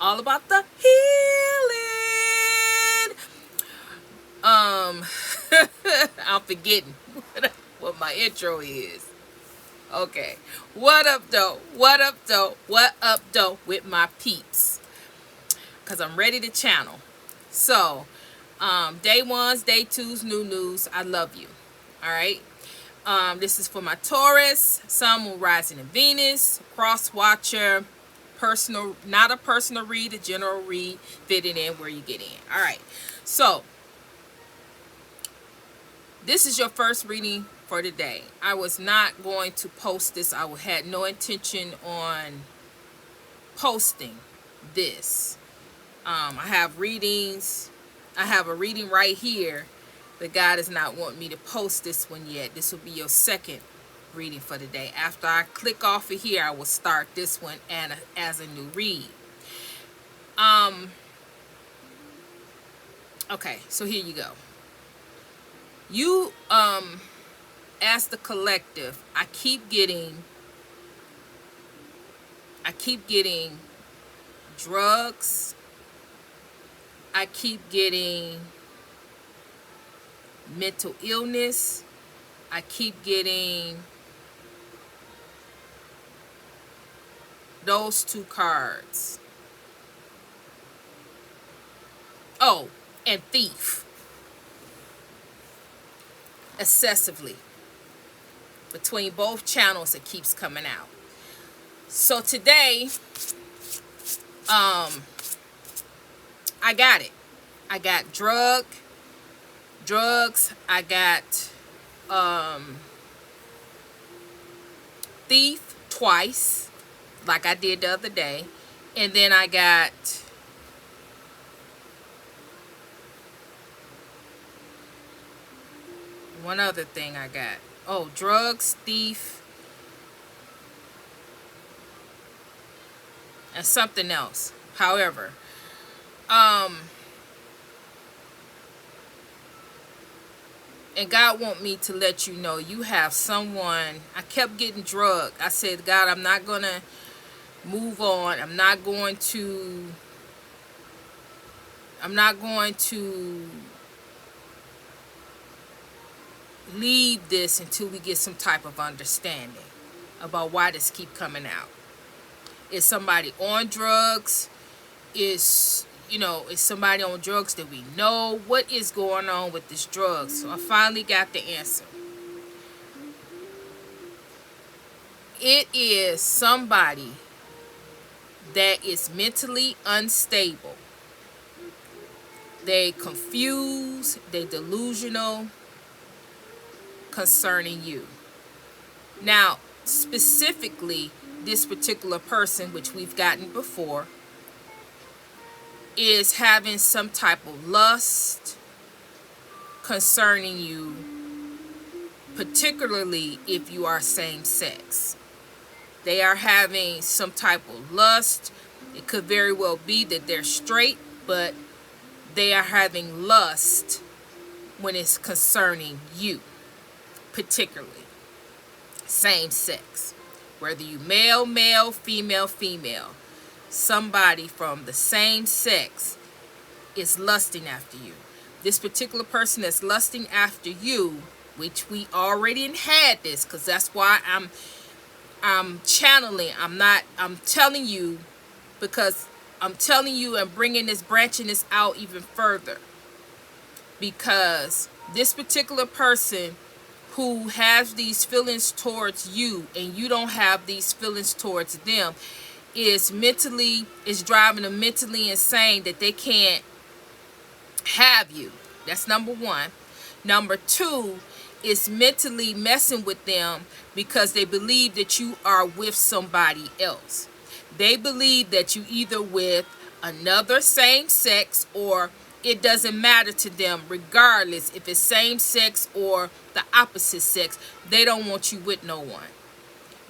all about the healing. I'm forgetting what my intro is. Okay. What up, though? What up, though? What up, though? With my peeps. Because I'm ready to channel. So, day ones, day twos, new news. I love you. All right. This is for my Taurus, Sun, Moon, Rising, and Venus, cross watcher, personal, not a personal read, a general read, fitting in where you get in. All right. So, this is your first reading for today. I was not going to post this. I had no intention on posting this. I have readings. I have a reading right here, but God does not want me to post this one yet. This will be your second reading for the day. After I click off of here, I will start this one as a new read. Okay, so here you go. You, as the collective, I keep getting drugs. I keep getting mental illness. I keep getting those two cards. Oh, and thief. Excessively. Between both channels, it keeps coming out. So today, I got it. I got drugs. I got thief twice, like I did the other day. And then I got one other thing I got. Oh, drugs, thief, and something else. However, and God want me to let you know you have someone. I kept getting drugged. I said, God, I'm not going to move on. I'm not going to leave this until we get some type of understanding about why this keep coming out. Is somebody on drugs? Is somebody on drugs that we know? What is going on with this drug? So I finally got the answer. It is somebody that is mentally unstable. They confused, they delusional concerning you. Now, specifically, this particular person, which we've gotten before, is having some type of lust concerning you, particularly if you are same sex. They are having some type of lust. It could very well be that they're straight, but they are having lust when it's concerning you, particularly same sex. Whether you male, female, somebody from the same sex is lusting after you. This particular person that's lusting after you, which we already had this, because that's why I'm channeling. I'm telling you, because I'm telling you and branching this out even further, because this particular person who has these feelings towards you and you don't have these feelings towards them is driving them mentally insane that they can't have you. That's number one. Number two is mentally messing with them because they believe that you are with somebody else. They believe that you either with another same sex, or it doesn't matter to them regardless if it's same sex or the opposite sex. They don't want you with no one.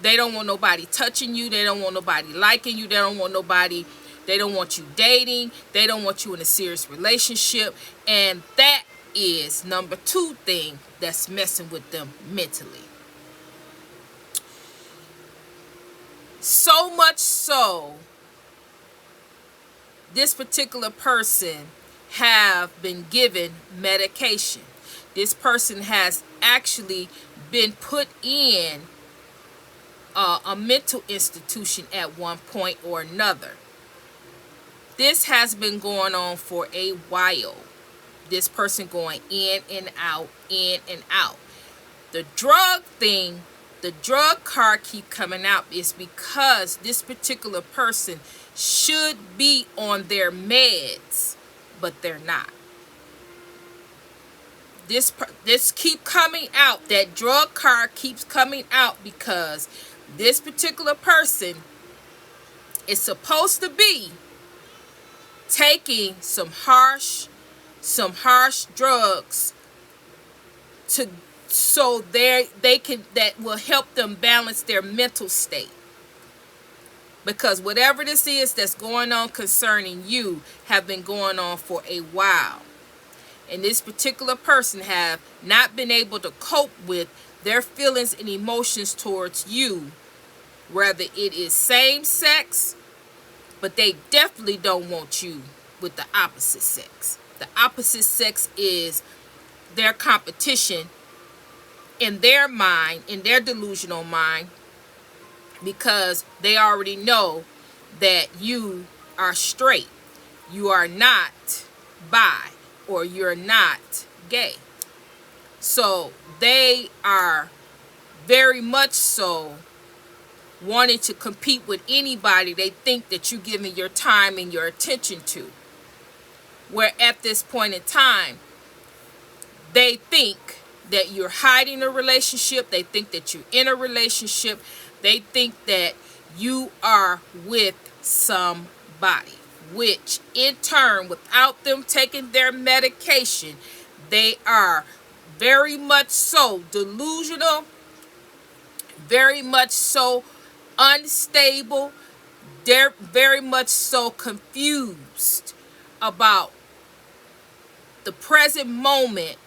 They don't want nobody touching you. They don't want nobody liking you. They don't want you dating. They don't want you in a serious relationship. And that is number two thing that's messing with them mentally. So much so this particular person have been given medication. This person has actually been put in a mental institution at one point or another. This has been going on for a while. This person going in and out, in and out. The drug thing, the drug card keep coming out is because this particular person should be on their meds, but they're not. This keep coming out. That drug card keeps coming out because this particular person is supposed to be taking some harsh drugs so that will help them balance their mental state. Because whatever this is that's going on concerning you have been going on for a while. And this particular person have not been able to cope with their feelings and emotions towards you. Whether it is same sex, but they definitely don't want you with the opposite sex. The opposite sex is their competition in their mind, in their delusional mind, because they already know that you are straight. You are not bi, or you're not gay. So they are very much so wanting to compete with anybody they think that you're giving your time and your attention to. Where at this point in time, they think that you're hiding a relationship. They think that you're in a relationship. They think that you are with somebody, which in turn, without them taking their medication, they are very much so delusional, very much so unstable. They're very much so confused about the present moment.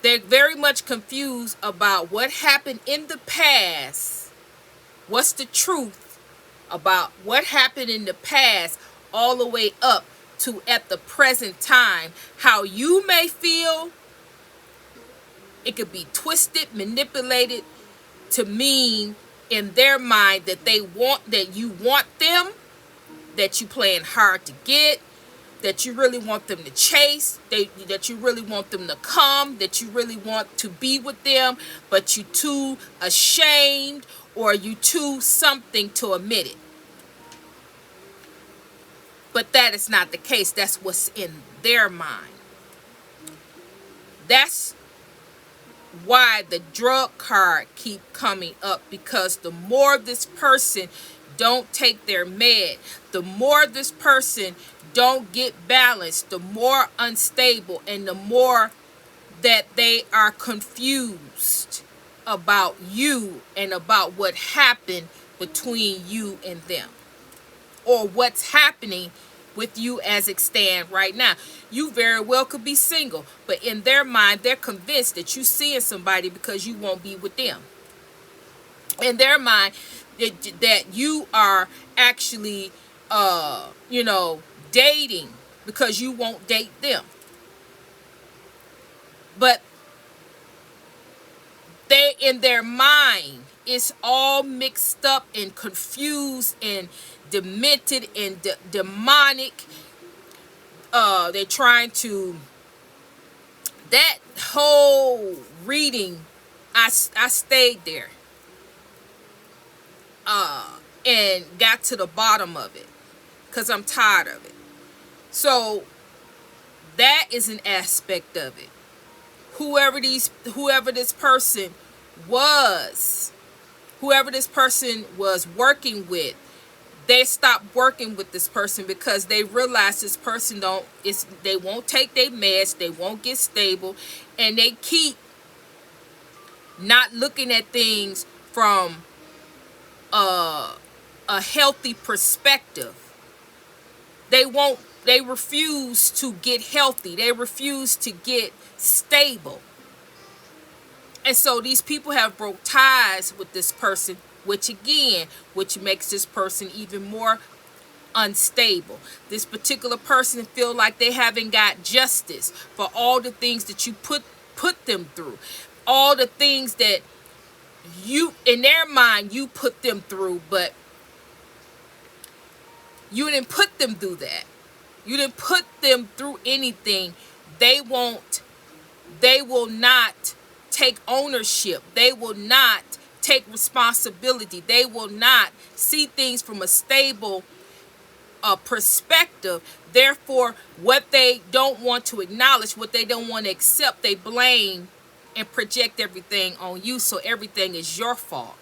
They're very much confused about what happened in the past. What's the truth about what happened in the past all the way up to at the present time. How you may feel, it could be twisted, manipulated to mean in their mind that you want them, that you playing hard to get, that you really want them to chase, that you really want them to come, that you really want to be with them, but you too ashamed or you too something to admit it. But that is not the case. That's what's in their mind. That's why the drug card keep coming up, because the more this person don't take their med, the more this person don't get balanced, the more unstable, and the more that they are confused about you and about what happened between you and them, or what's happening with you as it stands right now. You very well could be single, but in their mind, they're convinced that you're seeing somebody because you won't be with them. In their mind, that you are actually, dating because you won't date them. But they, in their mind, it's all mixed up and confused and demented and demonic. They're trying to, that whole reading, I stayed there and got to the bottom of it because I'm tired of it. So that is an aspect of it. Whoever this person was working with, they stopped working with this person because they realized this person they won't take their meds, they won't get stable, and they keep not looking at things from a healthy perspective. They refuse to get healthy. They refuse to get stable. And so these people have broke ties with this person, which makes this person even more unstable. This particular person feel like they haven't got justice for all the things that you put them through. All the things that you, in their mind, you put them through, but you didn't put them through that. You didn't put them through anything. They will not take ownership. They will not take responsibility. They will not see things from a stable perspective. Therefore, what they don't want to acknowledge, what they don't want to accept, they blame and project everything on you, so everything is your fault.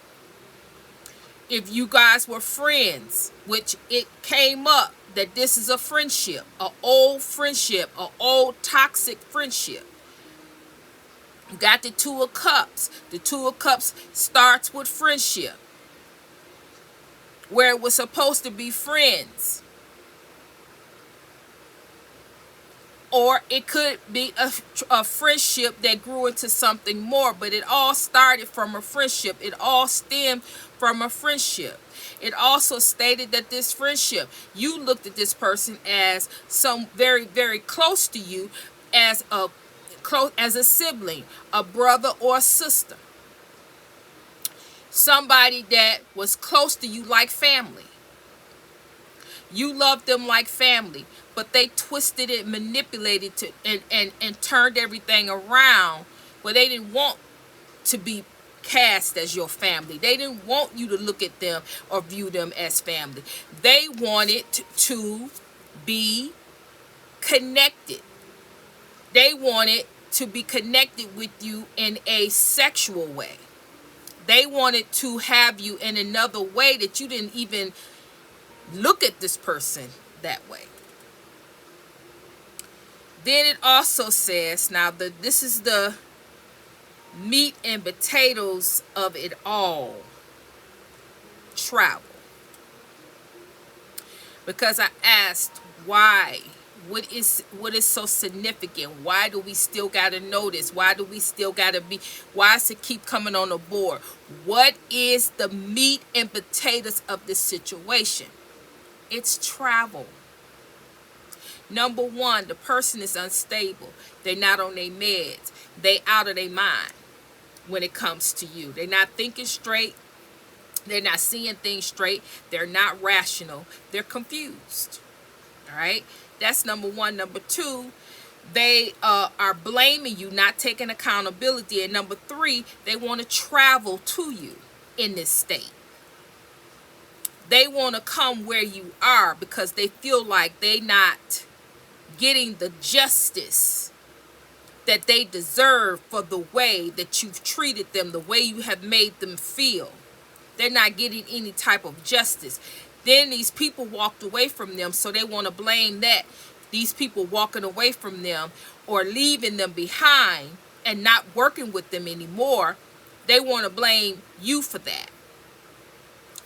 If you guys were friends, which it came up that this is a friendship, an old friendship, an old toxic friendship. You got the Two of Cups. The Two of Cups starts with friendship, where it was supposed to be friends. Or it could be a friendship that grew into something more, but it all started from a friendship. It all stemmed from a friendship. It also stated that this friendship, you looked at this person as some very, very close to you, as a sibling, a brother or a sister. Somebody that was close to you like family. You loved them like family, but they twisted it, manipulated to, and turned everything around where they didn't want to be cast as your family. They didn't want you to look at them or view them as family. They wanted to be connected. They wanted to be connected with you in a sexual way. They wanted to have you in another way that you didn't even look at this person that way. Then it also says, now this is the meat and potatoes of it all, travel. Because I asked why, what is so significant? Why do we still gotta know this? Why do we still gotta be, why does it keep coming on the board? What is the meat and potatoes of this situation? It's travel. Number one, the person is unstable. They're not on their meds. They out of their mind when it comes to you. They're not thinking straight. They're not seeing things straight. They're not rational. They're confused. All right? That's number one. Number two, they are blaming you, not taking accountability. And number three, they want to travel to you in this state. They want to come where you are because they feel like they're not getting the justice that they deserve for the way that you've treated them, the way you have made them feel. They're not getting any type of justice. Then these people walked away from them, so they want to blame that. These people walking away from them or leaving them behind and not working with them anymore, they want to blame you for that.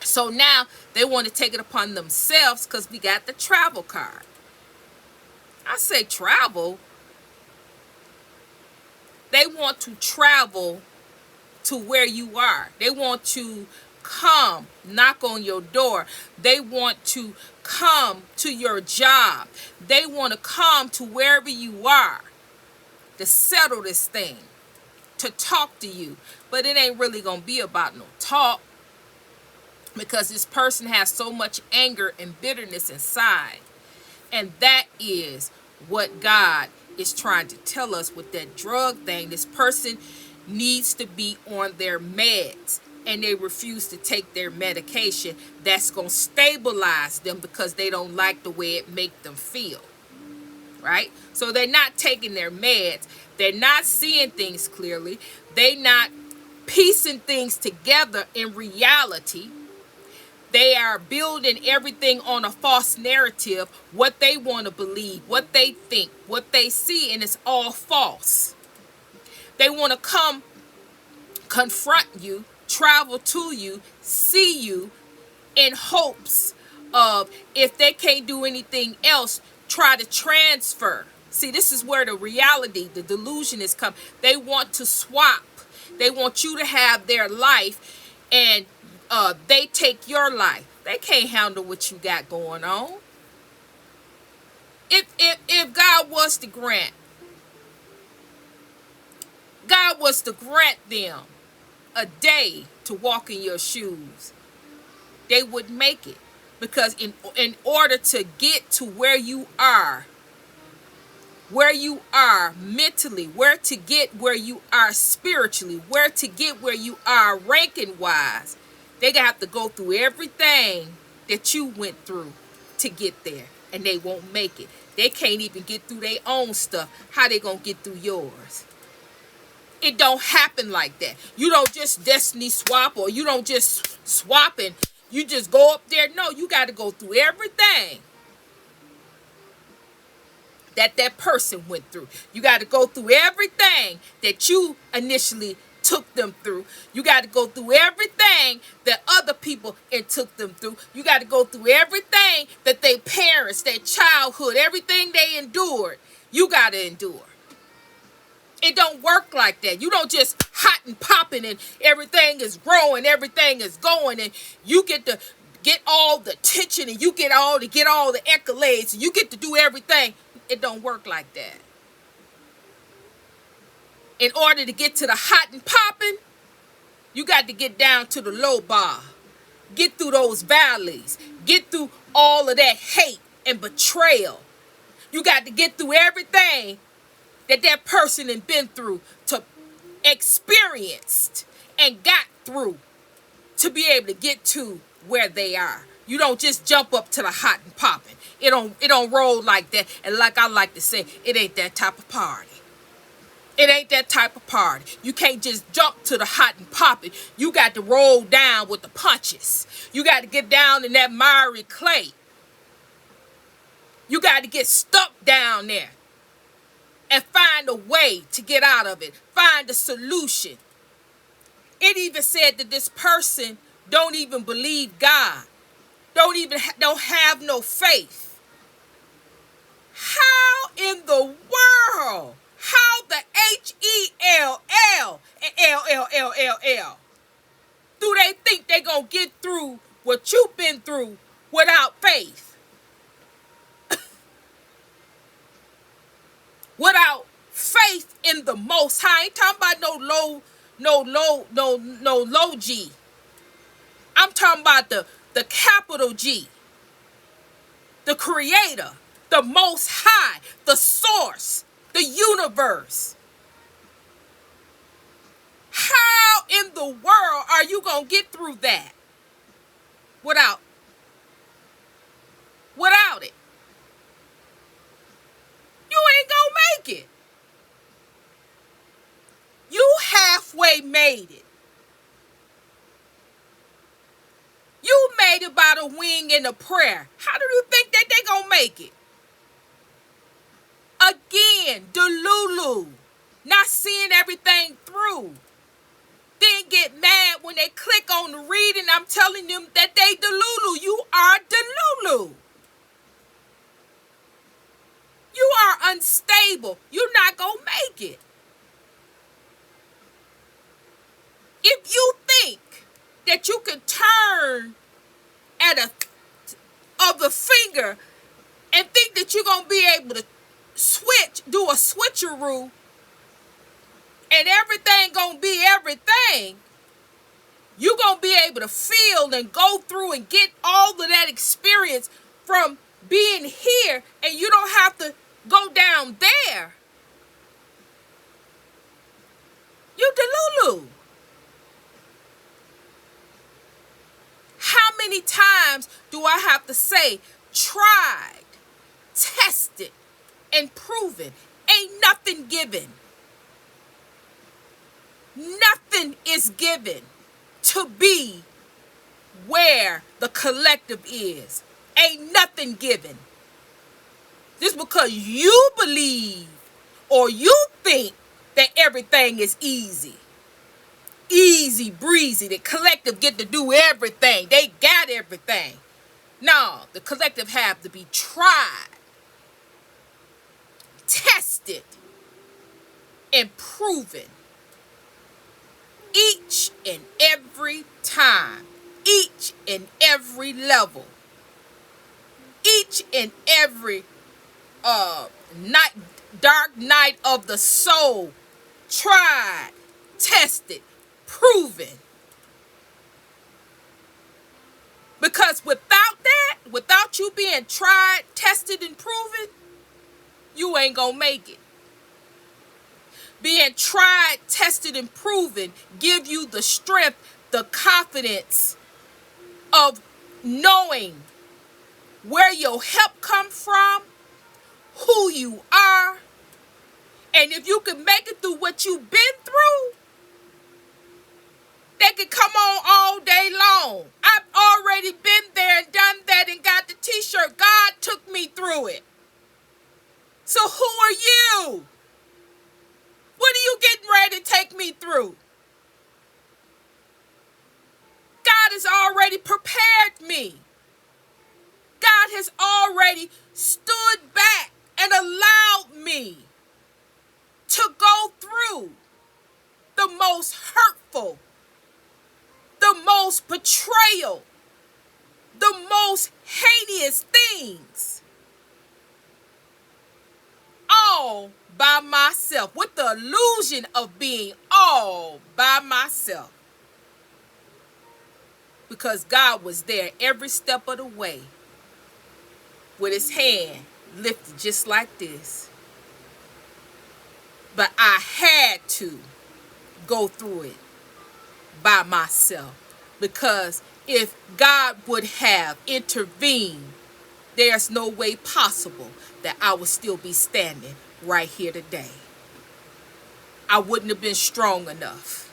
So now they want to take it upon themselves because we got the travel card. I say travel. They want to travel to where you are. They want to come, knock on your door. They want to come to your job. They want to come to wherever you are to settle this thing, to talk to you. But it ain't really going to be about no talk, because this person has so much anger and bitterness inside. And that is what God is trying to tell us with that drug thing. This person needs to be on their meds, and they refuse to take their medication that's going to stabilize them because they don't like the way it makes them feel. Right? So they're not taking their meds. They're not seeing things clearly. They're not piecing things together in reality. They are building everything on a false narrative, what they want to believe, what they think, what they see, and it's all false. They want to come confront you, travel to you, see you in hopes of, if they can't do anything else, try to transfer. See, this is where the reality, the delusion is come. They want to swap. They want you to have their life, and they take your life. They can't handle what you got going on. If God was to grant them a day to walk in your shoes, they would make it. Because in order to get to where you are mentally, where to get where you are spiritually, where to get where you are ranking wise, they have to go through everything that you went through to get there, and they won't make it. They can't even get through their own stuff. How they gonna get through yours? It don't happen like that. You don't just destiny swap, or you don't just swap and you just go up there. No, you got to go through everything that person went through. You got to go through everything that you initially took them through. You got to go through everything that other people took them through. You got to go through everything that their parents, their childhood, everything they endured. You got to endure. It don't work like that. You don't just hot and popping and everything is growing, everything is going, and you get to get all the attention and you get all the accolades and you get to do everything. It don't work like that. In order to get to the hot and popping, you got to get down to the low bar. Get through those valleys. Get through all of that hate and betrayal. You got to get through everything that person had been through, to experienced and got through to be able to get to where they are. You don't just jump up to the hot and popping. It don't roll like that. And like I like to say, it ain't that type of party. It ain't that type of party. You can't just jump to the hot and popping. You got to roll down with the punches. You got to get down in that miry clay. You got to get stuck down there and find a way to get out of it. Find a solution. It even said that this person don't even believe God. Don't have no faith. How in the world? How the Hell and L do they think they gonna get through what you've been through without faith? Without faith in the Most High. I ain't talking about no low G. I'm talking about the capital G. The Creator, the Most High, the Source, the universe. How in the world are you gonna get through that without it? You ain't gonna make it. You halfway made it. You made it by the wing and the prayer. How do you think that they gonna make it? Again, Delulu, not seeing everything through. Then get mad when they click on the reading. I'm telling them that they Delulu. You are Delulu. You are unstable. You're not going to make it. If you think that you can turn at of the finger and think that you're going to be able to do a switcheroo and everything going to be everything, you're going to be able to feel and go through and get all of that experience from being here, and you don't have to go down there. You Delulu. How many times do I have to say tried, tested, and proven? Ain't nothing given. Nothing is given to be where the collective is. Ain't nothing given. Just because you believe or you think that everything is easy. Easy breezy. The collective get to do everything. They got everything. No, the collective have to be tried, tested, and proven each and every time. each and every level, each and every night, dark night of the soul, tried, tested, proven. Because without that, without you being tried, tested, and proven, you ain't gonna make it. Being tried, tested, and proven give you the strength, the confidence of knowing where your help come from, who you are, and if you can make it through what you've been through, they can come on all day long. I've already been there and done that and got the t-shirt. God took me through it. So who are you? What are you getting ready to take me through? God has already prepared me. God has already stood back and allowed me to go through the most hurtful, the most betrayal, the most heinous things, all by myself, with the illusion of being all by myself. Because God was there every step of the way with his hand lifted just like this. But I had to go through it by myself, because if God would have intervened, there's no way possible that I would still be standing right here today. I wouldn't have been strong enough.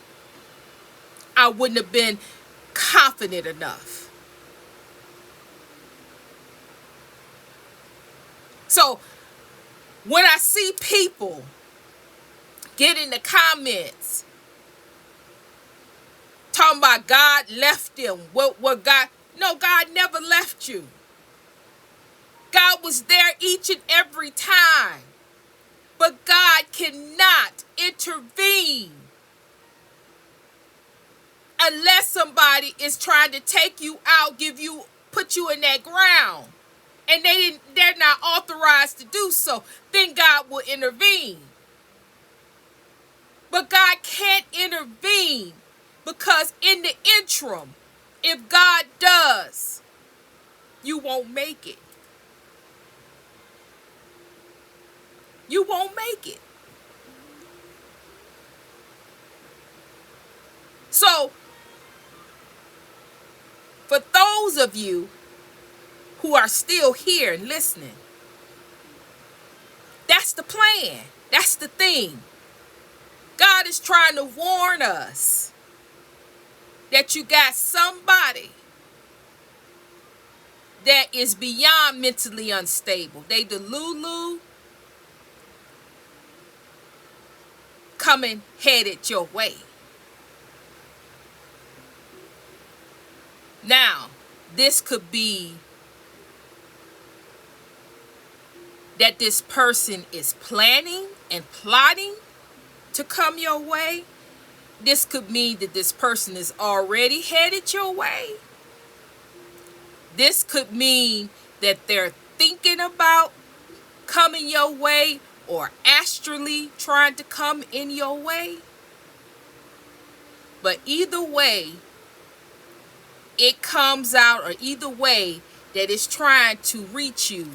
I wouldn't have been confident enough. So when I see people get in the comments talking about God left them, what God, no, God never left you. God was there each and every time. But God cannot intervene unless somebody is trying to take you out, put you in that ground, and they're not authorized to do so. Then God will intervene. But God can't intervene, because in the interim, if God does, you won't make it. You won't make it. So, for those of you who are still here and listening, that's the plan. That's the thing. God is trying to warn us that you got somebody that is beyond mentally unstable. They the Lulu coming headed your way. Now, this could be that this person is planning and plotting to come your way. This could mean that this person is already headed your way. This could mean that they're thinking about coming your way or astrally trying to come in your way. But either way it comes out, or either way that it's trying to reach you,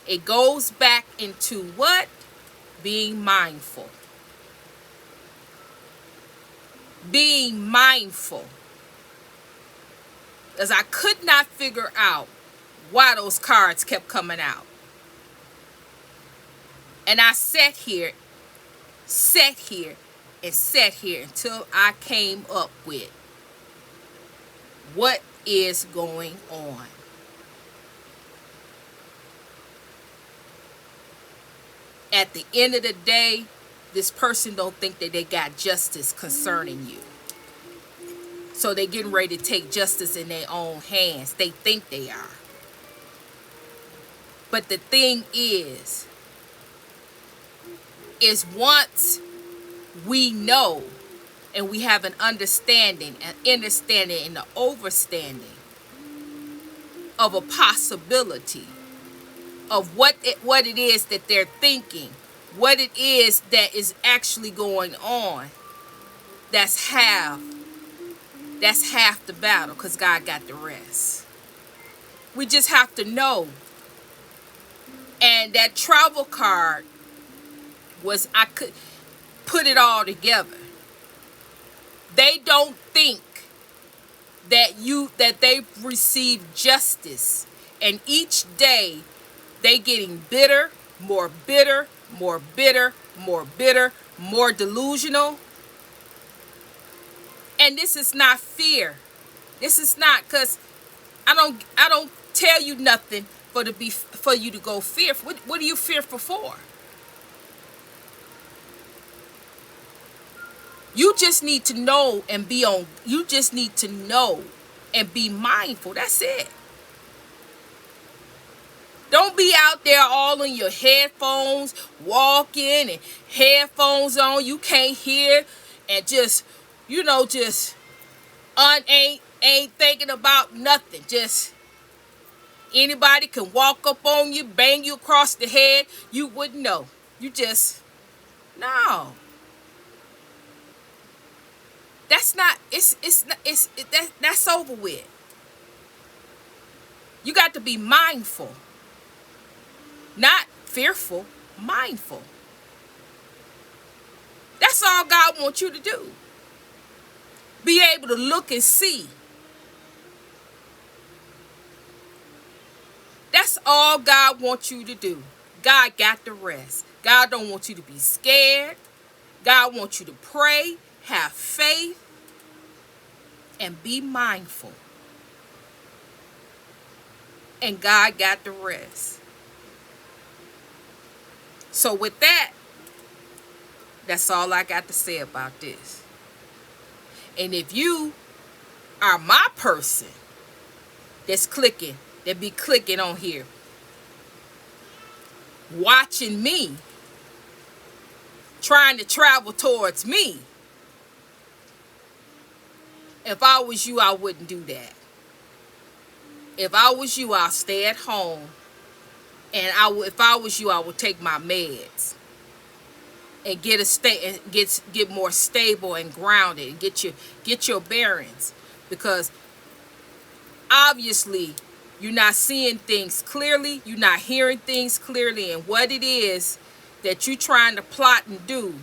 it goes back into what? Being mindful. Being mindful. Because I could not figure out why those cards kept coming out. And I sat here until I came up with what is going on. At the end of the day, this person don't think that they got justice concerning you. So they're getting ready to take justice in their own hands. They think they are. But the thing is once we know and we have an understanding, an understanding, and an overstanding of a possibility of what it is that they're thinking, what it is that is actually going on, that's half the battle, because God got the rest. We just have to know. And that travel card was, I could put it all together. They don't think that they've received justice, and each day they getting bitter, more bitter, more bitter, more bitter, more delusional. And this is not fear. This is not, because I don't tell you nothing for you to go fearful. What are you fearful for? You just need to know and be on. You just need to know and be mindful. That's it. Don't be out there all in your headphones, walking and headphones on. You can't hear, and just, ain't thinking about nothing. Just anybody can walk up on you, bang you across the head. You wouldn't know. You just, no. That's not, that's over with. You got to be mindful. Not fearful, mindful. That's all God wants you to do. Be able to look and see. That's all God wants you to do. God got the rest. God don't want you to be scared. God wants you to pray, have faith, and be mindful. And God got the rest. So with that, that's all I got to say about this. And if you are my person that's clicking, that be clicking on here, watching me, trying to travel towards me, if I was you, I wouldn't do that. If I was you, I'll stay at home. And if I was you, I would take my meds and get more stable and grounded, and get your bearings, because obviously you're not seeing things clearly, you're not hearing things clearly, and what it is that you're trying to plot and do,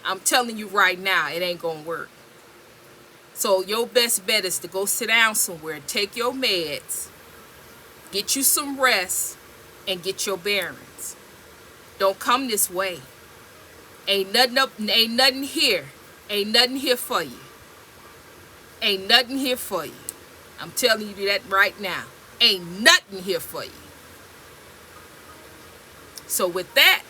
I'm telling you right now, it ain't gonna work. So your best bet is to go sit down somewhere, take your meds, get you some rest, and get your bearings. Don't come this way. Ain't nothing here. Ain't nothing here for you. Ain't nothing here for you. I'm telling you that right now. Ain't nothing here for you. So with that,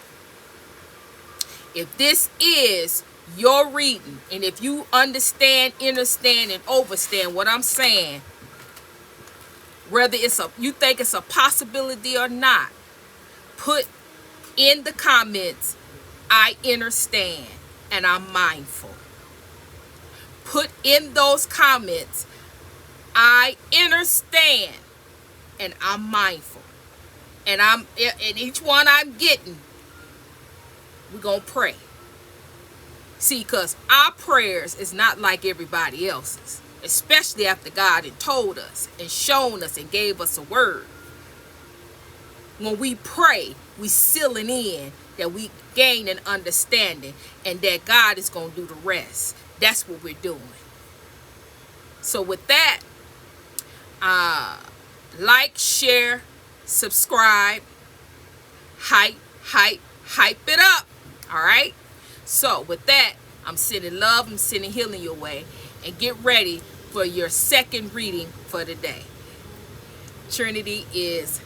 if this is your reading, and if you understand, understand, and overstand what I'm saying, whether you think it's a possibility or not, put in the comments, I understand and I'm mindful. Put in those comments, I understand and I'm mindful. And each one I'm getting, we're going to pray. See, because our prayers is not like everybody else's. Especially after God had told us and shown us and gave us a word. When we pray, we sealing in that we gain an understanding, and that God is going to do the rest. That's what we're doing. So with that, like, share, subscribe, hype it up. All right? So with that, I'm sending love, I'm sending healing your way. And get ready for your second reading for the day. Trinity is